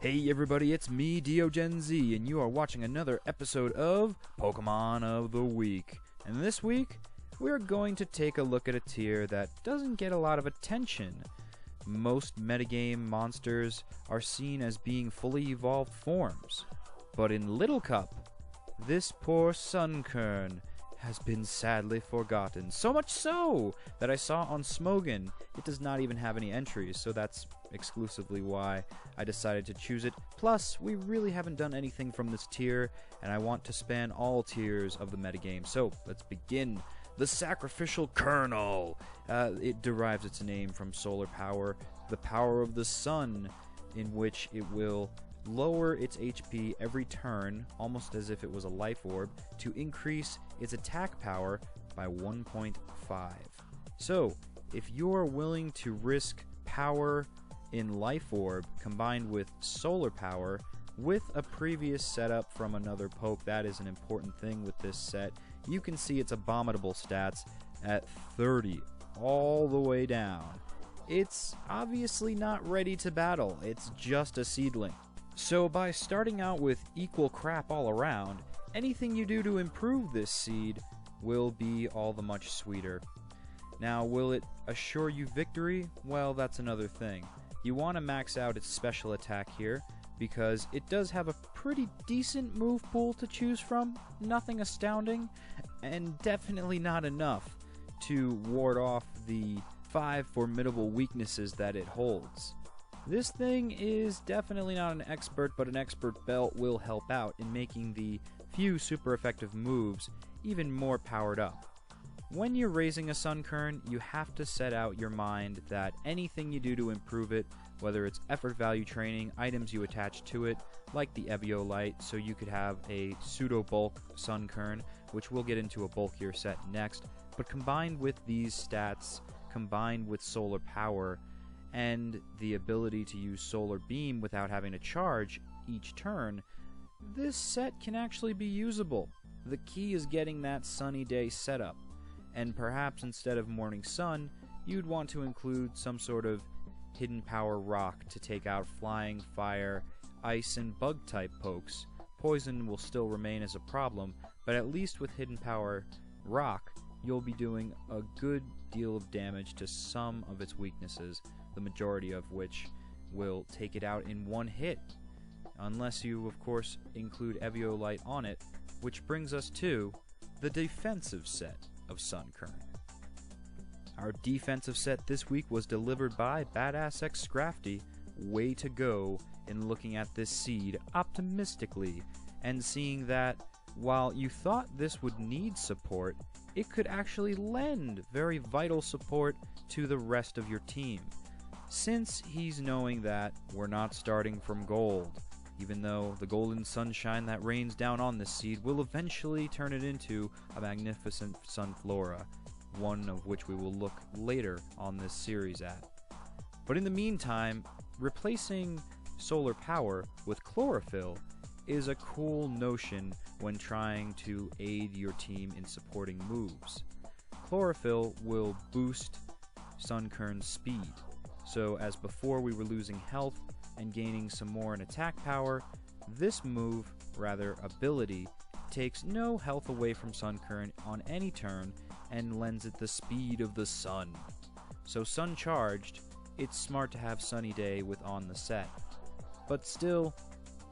Hey everybody, it's me, DeoGenZ, and you are watching another episode of Pokemon of the Week. And this week, we're going to take a look at a tier that doesn't get a lot of attention. Most metagame monsters are seen as being fully evolved forms. But in Little Cup, this poor Sunkern has been sadly forgotten. So much so that I saw on Smogon it does not even have any entries, so that's exclusively why I decided to choose it. Plus, we really haven't done anything from this tier, and I want to span all tiers of the metagame. So, let's begin. The Sacrificial Kernel. It derives its name from solar power, the power of the sun, in which it will lower its HP every turn, almost as if it was a life orb, to increase its attack power by 1.5. So, if you're willing to risk power in life orb combined with solar power with a previous setup from another poke, that is an important thing with this set. You can see its abominable stats at 30 all the way down. It's obviously not ready to battle, it's just a seedling. So by starting out with equal crap all around, anything you do to improve this seed will be all the much sweeter. Now, will it assure you victory? Well, that's another thing. You want to max out its special attack here, because it does have a pretty decent move pool to choose from, nothing astounding, and definitely not enough to ward off the 5 formidable weaknesses that it holds. This thing is definitely not an expert, but an expert belt will help out in making the few super effective moves even more powered up. When you're raising a Sunkern, you have to set out your mind that anything you do to improve it, whether it's effort value training, items you attach to it, like the Eviolite, so you could have a pseudo-bulk Sunkern, which we'll get into a bulkier set next, but combined with these stats, combined with solar power, and the ability to use Solar Beam without having to charge each turn, this set can actually be usable. The key is getting that sunny day setup, and perhaps instead of Morning Sun, you'd want to include some sort of hidden power rock to take out flying, fire, ice, and bug type pokes. Poison will still remain as a problem, but at least with hidden power rock, you'll be doing a good deal of damage to some of its weaknesses, the majority of which will take it out in one hit, unless you of course include Eviolite on it, which brings us to the defensive set of Sunkern. Our defensive set this week was delivered by Badassxscrafy. Way to go in looking at this seed optimistically and seeing that while you thought this would need support, it could actually lend very vital support to the rest of your team. Since he's knowing that we're not starting from gold, even though the golden sunshine that rains down on this seed will eventually turn it into a magnificent Sunflora, one of which we will look later on this series at. But in the meantime, replacing solar power with chlorophyll is a cool notion when trying to aid your team in supporting moves. Chlorophyll will boost Sunkern's speed. So as before we were losing health and gaining some more in attack power, this move, rather ability, takes no health away from Sunkern on any turn and lends it the speed of the sun. So sun charged, it's smart to have Sunny Day with on the set. But still,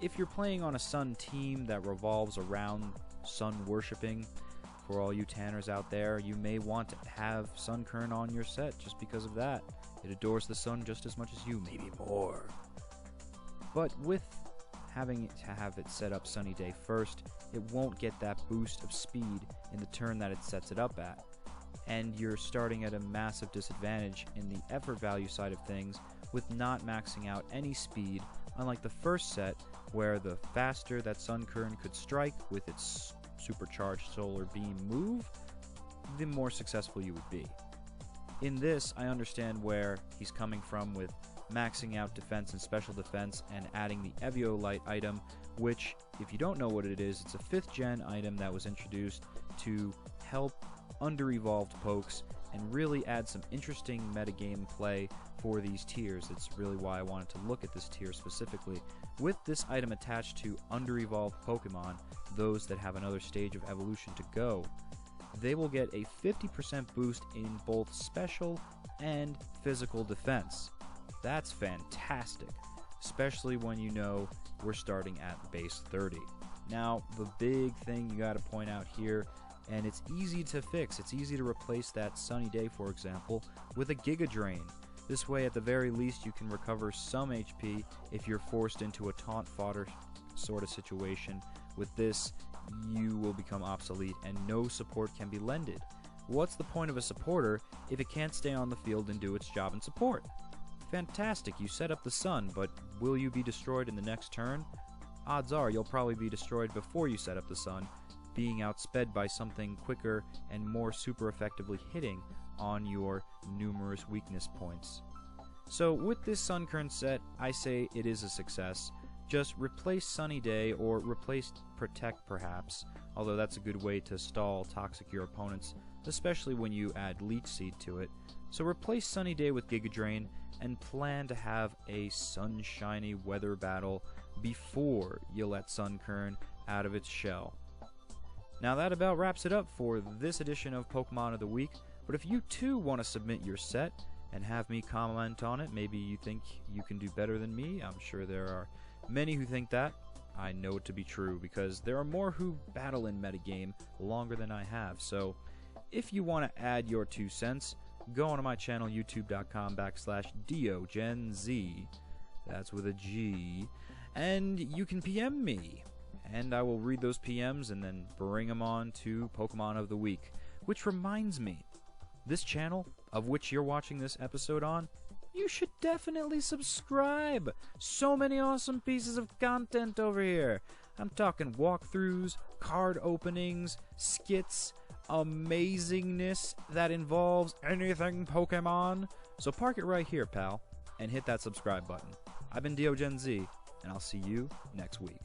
if you're playing on a sun team that revolves around sun worshipping, for all you Tanners out there, you may want to have Sunkern on your set just because of that. It adores the sun just as much as you, maybe more. But with having to have it set up Sunny Day first, it won't get that boost of speed in the turn that it sets it up at. And you're starting at a massive disadvantage in the effort value side of things with not maxing out any speed, unlike the first set where the faster that Sunkern could strike with its supercharged solar beam move, the more successful you would be. In this, I understand where he's coming from with maxing out defense and special defense and adding the Eviolite item, which, if you don't know what it is, it's a 5th gen item that was introduced to help under-evolved pokes and really add some interesting metagame play for these tiers. It's really why I wanted to look at this tier specifically. With this item attached to under-evolved Pokemon, those that have another stage of evolution to go, they will get a 50% boost in both special and physical defense. That's fantastic, especially when you know we're starting at base 30. Now, the big thing you gotta point out here, and it's easy to fix, it's easy to replace that Sunny Day, for example, with a Giga Drain. This way, at the very least, you can recover some HP if you're forced into a taunt fodder sort of situation. With this, you will become obsolete and no support can be lended. What's the point of a supporter if it can't stay on the field and do its job in support? Fantastic, you set up the sun, but will you be destroyed in the next turn? Odds are you'll probably be destroyed before you set up the sun, being outsped by something quicker and more super effectively hitting on your numerous weakness points. So with this Sunkern set, I say it is a success. Just replace Sunny Day, or replace Protect perhaps, although that's a good way to stall toxic your opponents, especially when you add Leech Seed to it. So replace Sunny Day with Giga Drain, and plan to have a sunshiny weather battle before you let Sunkern out of its shell. Now that about wraps it up for this edition of Pokemon of the Week, but if you too want to submit your set and have me comment on it, maybe you think you can do better than me, I'm sure there are many who think that. I know it to be true because there are more who battle in metagame longer than I have, so if you want to add your 2 cents, go onto my channel, youtube.com/DeoGenZ, that's with a G, and you can PM me, and I will read those PMs and then bring them on to Pokemon of the Week. Which reminds me, this channel, of which you're watching this episode on, you should definitely subscribe. So many awesome pieces of content over here. I'm talking walkthroughs, card openings, skits, amazingness that involves anything Pokemon. So park it right here, pal, and hit that subscribe button. I've been DeoGenZ, and I'll see you next week.